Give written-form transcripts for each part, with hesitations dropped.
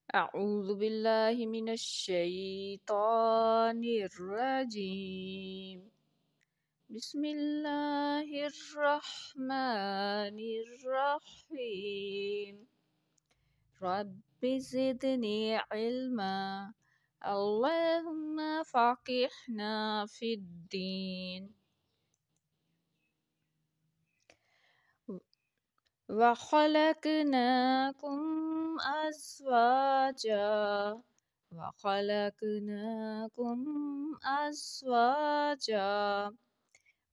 أعوذ بالله من الشيطان الرجيم. بسم الله الرحمن الرحيم. رب زدني علما. اللهم فقهنا في الدين. وخلقناكم أزواجا. وخلقناكم أزواجا.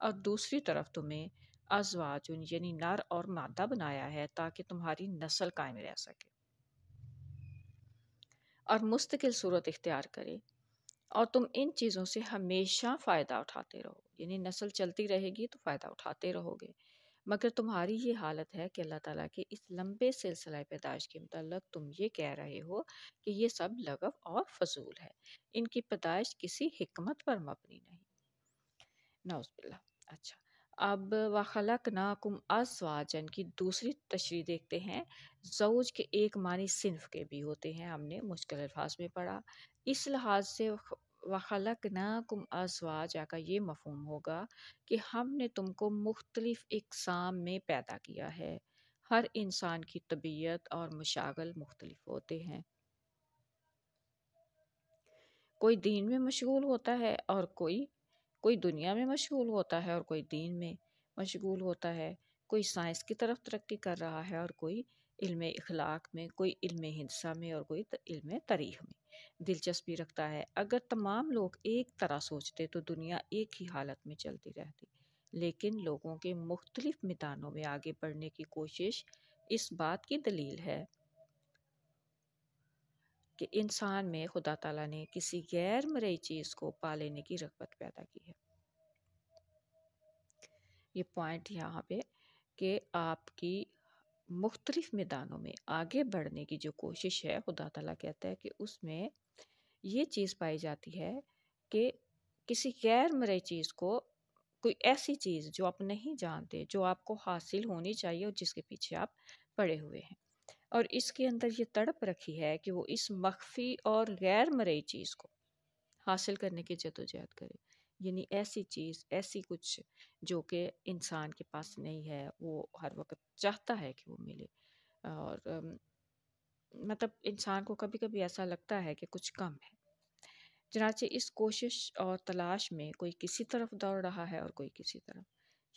اور دوسری طرف تمہیں ازواج یعنی نر اور مادہ بنایا ہے تاکہ تمہاری نسل قائم رہ سکے اور مستقل صورت اختیار کرے، اور تم ان چیزوں سے ہمیشہ فائدہ اٹھاتے رہو، یعنی نسل چلتی رہے گی تو فائدہ اٹھاتے رہو گے۔ مگر تمہاری یہ حالت ہے کہ اللہ تعالیٰ کے اس لمبے سلسلہ پیدائش کے متعلق تم یہ کہہ رہے ہو کہ یہ سب لغو اور فضول ہے، ان کی پیدائش کسی حکمت پر مبنی نہیں۔ نعوذ باللہ۔ اچھا، اب وَخَلَقْنَاكُمْ أَزْوَاجًا کی دوسری تشریح دیکھتے ہیں۔ زوج کے ایک معنی صنف کے بھی ہوتے ہیں، ہم نے مشکل الفاظ میں پڑھا۔ اس لحاظ سے وَخَلَقْنَاكُمْ أَزْوَاجًا کا یہ مفہوم ہوگا کہ ہم نے تم کو مختلف اقسام میں پیدا کیا ہے۔ ہر انسان کی طبیعت اور مشاغل مختلف ہوتے ہیں، کوئی دین میں مشغول ہوتا ہے اور کوئی دنیا میں مشغول ہوتا ہے اور کوئی دین میں مشغول ہوتا ہے، کوئی سائنس کی طرف ترقی کر رہا ہے اور کوئی علم اخلاق میں، کوئی علم ہندسہ میں اور کوئی علم تاریخ میں دلچسپی رکھتا ہے۔ اگر تمام لوگ ایک طرح سوچتے تو دنیا ایک ہی حالت میں چلتی رہتی، لیکن لوگوں کے مختلف میدانوں میں آگے بڑھنے کی کوشش اس بات کی دلیل ہے کہ انسان میں خدا تعالیٰ نے کسی غیر مرئی چیز کو پا لینے کی رغبت پیدا کی ہے۔ یہ پوائنٹ یہاں پہ کہ آپ کی مختلف میدانوں میں آگے بڑھنے کی جو کوشش ہے، خدا تعالیٰ کہتا ہے کہ اس میں یہ چیز پائی جاتی ہے کہ کسی غیر مرئی چیز کو، کوئی ایسی چیز جو آپ نہیں جانتے، جو آپ کو حاصل ہونی چاہیے اور جس کے پیچھے آپ پڑے ہوئے ہیں، اور اس کے اندر یہ تڑپ رکھی ہے کہ وہ اس مخفی اور غیر مرئی چیز کو حاصل کرنے کی جدوجہد کرے، یعنی ایسی چیز، ایسی کچھ جو کہ انسان کے پاس نہیں ہے، وہ ہر وقت چاہتا ہے کہ وہ ملے۔ اور مطلب انسان کو کبھی کبھی ایسا لگتا ہے کہ کچھ کم ہے، چنانچہ اس کوشش اور تلاش میں کوئی کسی طرف دوڑ رہا ہے اور کوئی کسی طرف۔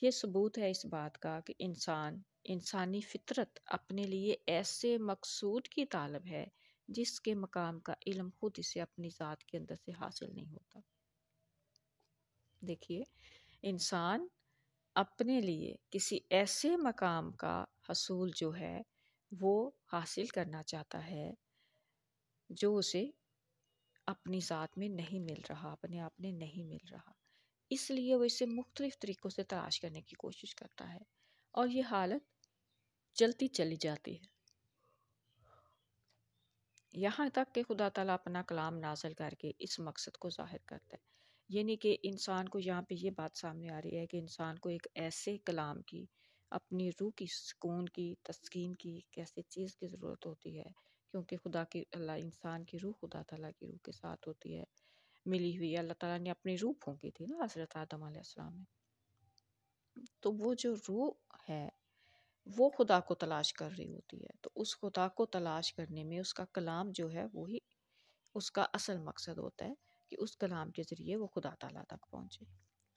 یہ ثبوت ہے اس بات کا کہ انسانی فطرت اپنے لیے ایسے مقصود کی طالب ہے جس کے مقام کا علم خود اسے اپنی ذات کے اندر سے حاصل نہیں ہوتا۔ دیکھیے، انسان اپنے لیے کسی ایسے مقام کا حصول جو ہے وہ حاصل کرنا چاہتا ہے جو اسے اپنی ذات میں نہیں مل رہا، اپنے آپ میں نہیں مل رہا، اس لیے وہ اسے مختلف طریقوں سے تلاش کرنے کی کوشش کرتا ہے، اور یہ حالت چلتی چلی جاتی ہے یہاں تک کہ خدا تعالیٰ اپنا کلام نازل کر کے اس مقصد کو ظاہر کرتا ہے۔ یعنی کہ انسان کو یہاں پہ یہ بات سامنے آ رہی ہے کہ انسان کو ایک ایسے کلام کی، اپنی روح کی سکون کی، تسکین کی ایک ایسی چیز کی ضرورت ہوتی ہے، کیونکہ خدا کی، اللہ انسان کی روح خدا تعالیٰ کی روح کے ساتھ ہوتی ہے، ملی ہوئی ہے۔ اللہ تعالیٰ نے اپنی روح پھونکی تھی نا حضرت آدم علیہ السلام میں، تو وہ جو روح ہے وہ خدا کو تلاش کر رہی ہوتی ہے، تو اس خدا کو تلاش کرنے میں اس کا کلام جو ہے وہی اس کا اصل مقصد ہوتا ہے کہ اس کلام کے ذریعے وہ خدا تعالیٰ تک پہنچے۔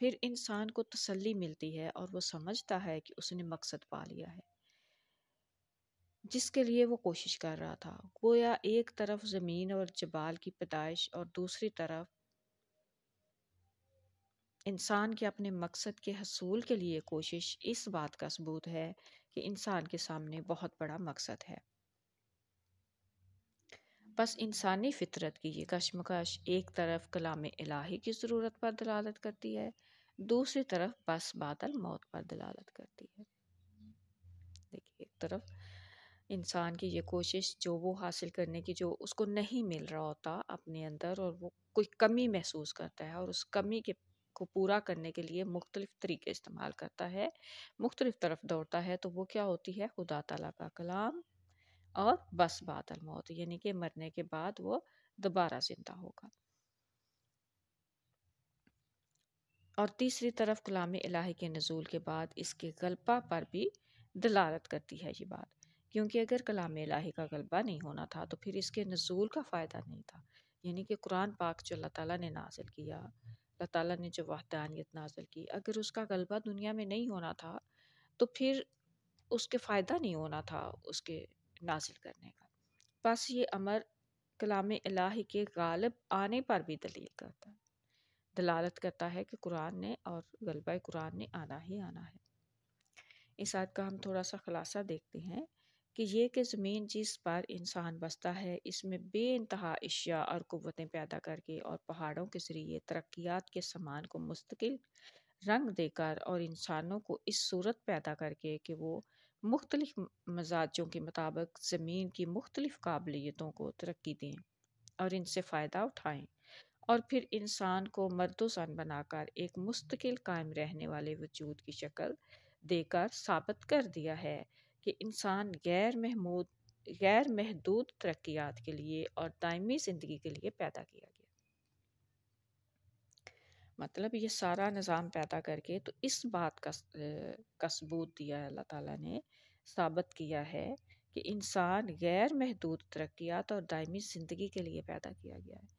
پھر انسان کو تسلی ملتی ہے اور وہ سمجھتا ہے کہ اس نے مقصد پا لیا ہے جس کے لیے وہ کوشش کر رہا تھا۔ گویا ایک طرف زمین اور جبال کی پیدائش اور دوسری طرف انسان کے اپنے مقصد کے حصول کے لیے کوشش اس بات کا ثبوت ہے کہ انسان کے سامنے بہت بڑا مقصد ہے۔ بس انسانی فطرت کی یہ کشمکش ایک طرف کلام الہی کی ضرورت پر دلالت کرتی ہے، دوسری طرف بس بعد الموت پر دلالت کرتی ہے۔ دیکھیے، ایک طرف انسان کی یہ کوشش جو وہ حاصل کرنے کی، جو اس کو نہیں مل رہا ہوتا اپنے اندر، اور وہ کوئی کمی محسوس کرتا ہے اور اس کمی کو پورا کرنے کے لیے مختلف طریقے استعمال کرتا ہے، مختلف طرف دوڑتا ہے، تو وہ کیا ہوتی ہے؟ خدا تعالیٰ کا کلام اور بس بعد الموت، یعنی کہ مرنے کے بعد وہ دوبارہ زندہ ہوگا۔ اور تیسری طرف کلام الہی کے نزول کے بعد اس کے غلبہ پر بھی دلالت کرتی ہے یہ بات، کیونکہ اگر کلام الہی کا غلبہ نہیں ہونا تھا تو پھر اس کے نزول کا فائدہ نہیں تھا۔ یعنی کہ قرآن پاک جو اللہ تعالیٰ نے نازل کیا، اللہ تعالیٰ نے جو وحدانیت نازل کی، اگر اس کا غلبہ دنیا میں نہیں ہونا تھا تو پھر اس کے فائدہ نہیں ہونا تھا اس کے نازل کرنے کا۔ بس یہ امر کلام الہی کے غالب آنے پر بھی دلیل کرتا ہے۔ دلالت کرتا ہے کہ قرآن نے اور غلبہ قرآن نے آنا ہی آنا ہے۔ اس آیت کا ہم تھوڑا سا خلاصہ دیکھتے ہیں کہ یہ کہ زمین جس پر انسان بستا ہے اس میں بے انتہا اشیاء اور قوتیں پیدا کر کے اور پہاڑوں کے ذریعے ترقیات کے سامان کو مستقل رنگ دے کر اور انسانوں کو اس صورت پیدا کر کے کہ وہ مختلف مزاجوں کے مطابق زمین کی مختلف قابلیتوں کو ترقی دیں اور ان سے فائدہ اٹھائیں، اور پھر انسان کو مرد و زن بنا کر ایک مستقل قائم رہنے والے وجود کی شکل دے کر ثابت کر دیا ہے کہ انسان غیر محدود ترقیات کے لیے اور دائمی زندگی کے لیے پیدا کیا گیا۔ مطلب یہ سارا نظام پیدا کر کے تو اس بات کا ثبوت دیا ہے، اللہ تعالیٰ نے ثابت کیا ہے کہ انسان غیر محدود ترقیات اور دائمی زندگی کے لیے پیدا کیا گیا ہے۔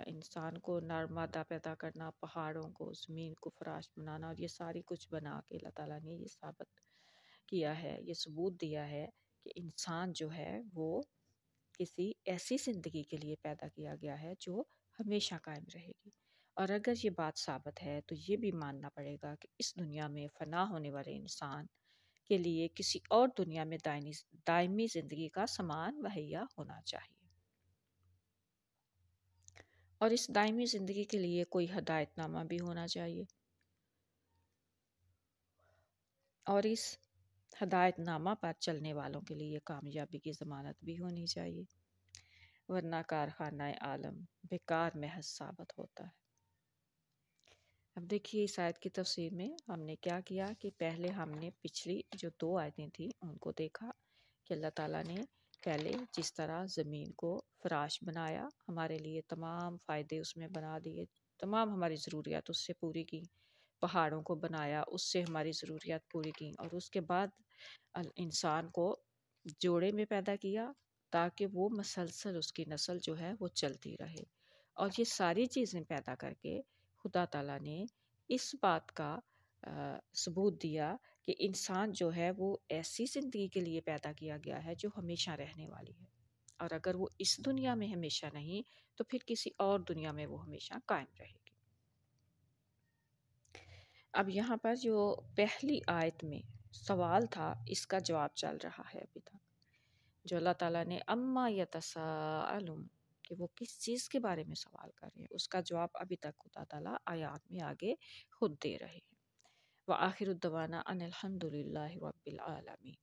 انسان کو نر مادہ پیدا کرنا، پہاڑوں کو، زمین کو فراش بنانا اور یہ ساری کچھ بنا کے اللہ تعالیٰ نے یہ ثابت کیا ہے، یہ ثبوت دیا ہے کہ انسان جو ہے وہ کسی ایسی زندگی کے لیے پیدا کیا گیا ہے جو ہمیشہ قائم رہے گی۔ اور اگر یہ بات ثابت ہے تو یہ بھی ماننا پڑے گا کہ اس دنیا میں فنا ہونے والے انسان کے لیے کسی اور دنیا میں دائمی زندگی کا سامان مہیا ہونا چاہیے، اور اس دائمی زندگی کے لیے کوئی ہدایت نامہ بھی ہونا چاہیے، اور اس ہدایت نامہ پر چلنے والوں کے لیے کامیابی کی ضمانت بھی ہونی چاہیے، ورنہ کارخانہ عالم بیکار محض ثابت ہوتا ہے۔ اب دیکھیے اس آیت کی تفسیر میں ہم نے کیا کیا کہ پہلے ہم نے پچھلی جو 2 آیتیں تھیں ان کو دیکھا کہ اللہ تعالیٰ نے پہلے جس طرح زمین کو فراش بنایا، ہمارے لیے تمام فائدے اس میں بنا دیے، تمام ہماری ضروریات اس سے پوری کی، پہاڑوں کو بنایا اس سے ہماری ضروریات پوری کی، اور اس کے بعد انسان کو جوڑے میں پیدا کیا تاکہ وہ مسلسل اس کی نسل جو ہے وہ چلتی رہے، اور یہ ساری چیزیں پیدا کر کے خدا تعالیٰ نے اس بات کا ثبوت دیا کہ انسان جو ہے وہ ایسی زندگی کے لیے پیدا کیا گیا ہے جو ہمیشہ رہنے والی ہے، اور اگر وہ اس دنیا میں ہمیشہ نہیں تو پھر کسی اور دنیا میں وہ ہمیشہ قائم رہے گی۔ اب یہاں پر جو پہلی آیت میں سوال تھا اس کا جواب چل رہا ہے ابھی تک، جو اللہ تعالیٰ نے اما یتساءلون کہ وہ کس چیز کے بارے میں سوال کر رہے ہیں، اس کا جواب ابھی تک خدا تعالیٰ آیات میں آگے خود دے رہے ہیں۔ وآخر الدعوانا ان الحمد للہ رب العالمین۔